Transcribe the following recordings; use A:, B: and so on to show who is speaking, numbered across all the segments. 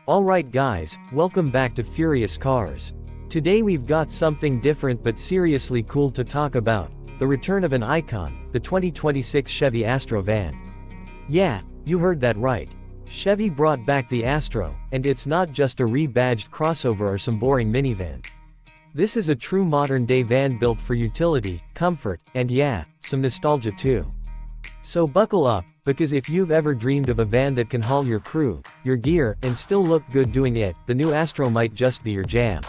A: Alright guys, welcome back to Furious Cars. Today we've got something different but seriously cool to talk about, the return of an icon, the 2026 Chevy Astro van. Yeah, you heard that right. Chevy brought back the Astro, and it's not just a rebadged crossover or some boring minivan. This is a true modern-day van built for utility, comfort, and yeah, some nostalgia too. So buckle up, because if you've ever dreamed of a van that can haul your crew, your gear, and still look good doing it, the new Astro might just be your jam.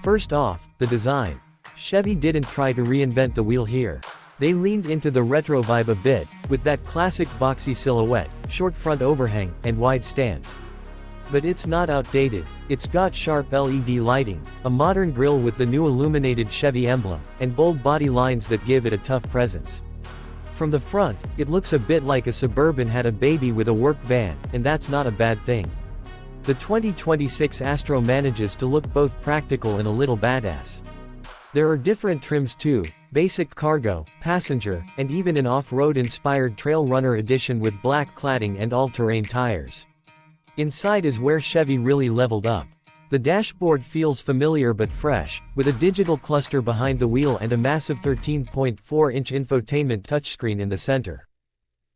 A: First off, the design. Chevy didn't try to reinvent the wheel here. They leaned into the retro vibe a bit, with that classic boxy silhouette, short front overhang, and wide stance. But it's not outdated, it's got sharp LED lighting, a modern grille with the new illuminated Chevy emblem, and bold body lines that give it a tough presence. From the front, it looks a bit like a Suburban had a baby with a work van, and that's not a bad thing. The 2026 Astro manages to look both practical and a little badass. There are different trims too, basic cargo, passenger, and even an off-road inspired Trail Runner edition with black cladding and all-terrain tires. Inside is where Chevy really leveled up. The dashboard feels familiar but fresh, with a digital cluster behind the wheel and a massive 13.4-inch infotainment touchscreen in the center.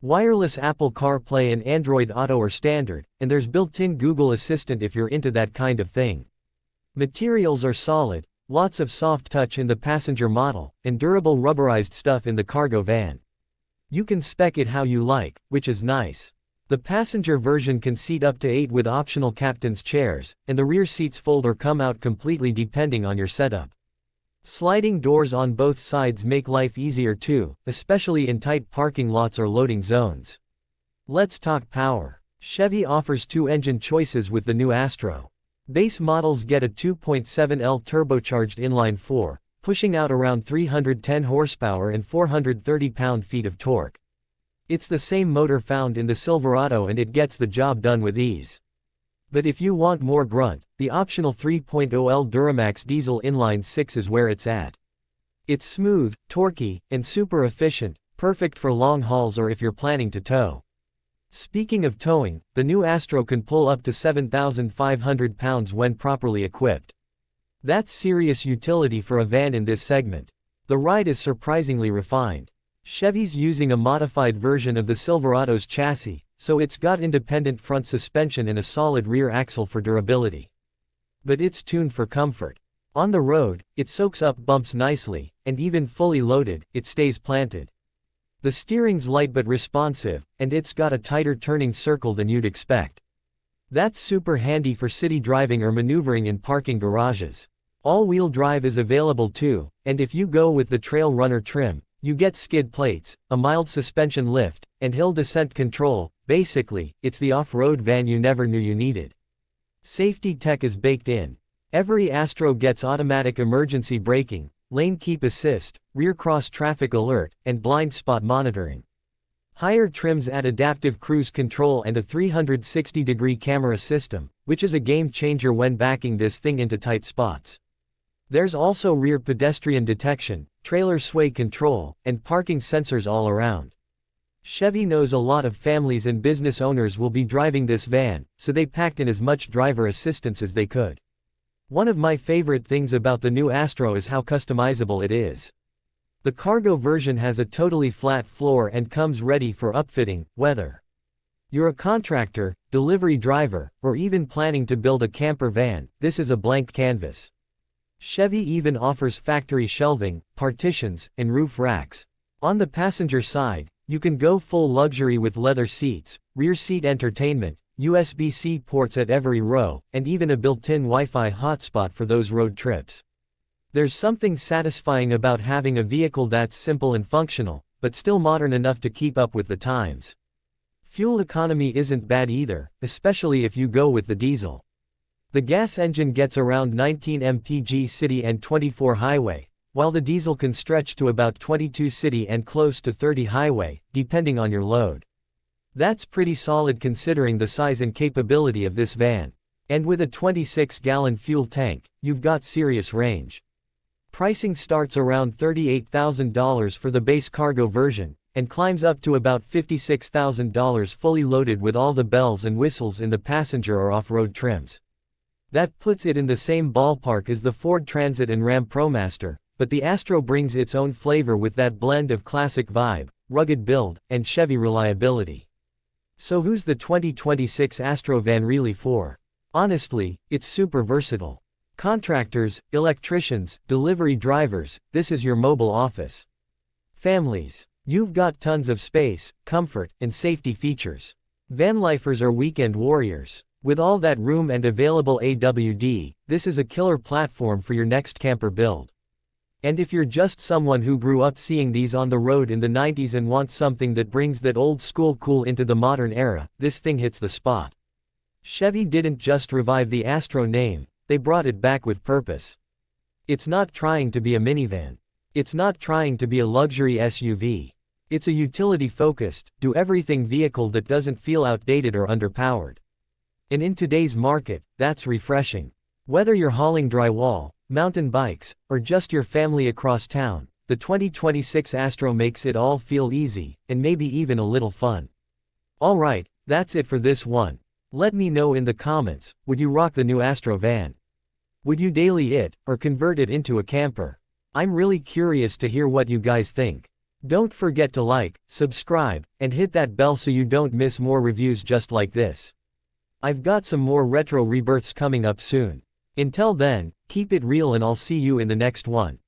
A: Wireless Apple CarPlay and Android Auto are standard, and there's built-in Google Assistant if you're into that kind of thing. Materials are solid, lots of soft touch in the passenger model, and durable rubberized stuff in the cargo van. You can spec it how you like, which is nice. The passenger version can seat up to 8 with optional captain's chairs, and the rear seats fold or come out completely depending on your setup. Sliding doors on both sides make life easier too, especially in tight parking lots or loading zones. Let's talk power. Chevy offers two engine choices with the new Astro. Base models get a 2.7L turbocharged inline-4, pushing out around 310 horsepower and 430 pound-feet of torque. It's the same motor found in the Silverado and it gets the job done with ease. But if you want more grunt, the optional 3.0L Duramax diesel inline-6 is where it's at. It's smooth, torquey, and super efficient, perfect for long hauls or if you're planning to tow. Speaking of towing, the new Astro can pull up to 7,500 pounds when properly equipped. That's serious utility for a van in this segment. The ride is surprisingly refined. Chevy's using a modified version of the Silverado's chassis, so it's got independent front suspension and a solid rear axle for durability. But it's tuned for comfort. On the road, it soaks up bumps nicely, and even fully loaded, it stays planted. The steering's light but responsive, and it's got a tighter turning circle than you'd expect. That's super handy for city driving or maneuvering in parking garages. All-wheel drive is available too, and if you go with the Trail Runner trim, you get skid plates, a mild suspension lift, and hill descent control. Basically, it's the off-road van you never knew you needed. Safety tech is baked in. Every Astro gets automatic emergency braking, lane keep assist, rear cross traffic alert, and blind spot monitoring. Higher trims add adaptive cruise control and a 360-degree camera system, which is a game changer when backing this thing into tight spots. There's also rear pedestrian detection, trailer sway control, and parking sensors all around. Chevy knows a lot of families and business owners will be driving this van, so they packed in as much driver assistance as they could. One of my favorite things about the new Astro is how customizable it is. The cargo version has a totally flat floor and comes ready for upfitting, whether you're a contractor, delivery driver, or even planning to build a camper van, this is a blank canvas. Chevy even offers factory shelving, partitions, and roof racks. On the passenger side, you can go full luxury with leather seats, rear seat entertainment, USB-C ports at every row, and even a built-in Wi-Fi hotspot for those road trips. There's something satisfying about having a vehicle that's simple and functional, but still modern enough to keep up with the times. Fuel economy isn't bad either, especially if you go with the diesel. The gas engine gets around 19 mpg city and 24 highway, while the diesel can stretch to about 22 city and close to 30 highway, depending on your load. That's pretty solid considering the size and capability of this van. And with a 26-gallon fuel tank, you've got serious range. Pricing starts around $38,000 for the base cargo version, and climbs up to about $56,000 fully loaded with all the bells and whistles in the passenger or off-road trims. That puts it in the same ballpark as the Ford Transit and Ram ProMaster, but the Astro brings its own flavor with that blend of classic vibe, rugged build, and Chevy reliability. So who's the 2026 Astro van really for? Honestly, it's super versatile. Contractors, electricians, delivery drivers, this is your mobile office. Families. You've got tons of space, comfort, and safety features. Vanlifers are weekend warriors. With all that room and available AWD, this is a killer platform for your next camper build. And if you're just someone who grew up seeing these on the road in the 90s and wants something that brings that old school cool into the modern era, this thing hits the spot. Chevy didn't just revive the Astro name, they brought it back with purpose. It's not trying to be a minivan. It's not trying to be a luxury SUV. It's a utility-focused, do-everything vehicle that doesn't feel outdated or underpowered. And in today's market, that's refreshing. Whether you're hauling drywall, mountain bikes, or just your family across town, the 2026 Astro makes it all feel easy, and maybe even a little fun. Alright, that's it for this one. Let me know in the comments, would you rock the new Astro van? Would you daily it, or convert it into a camper? I'm really curious to hear what you guys think. Don't forget to like, subscribe, and hit that bell so you don't miss more reviews just like this. I've got some more retro rebirths coming up soon. Until then, keep it real and I'll see you in the next one.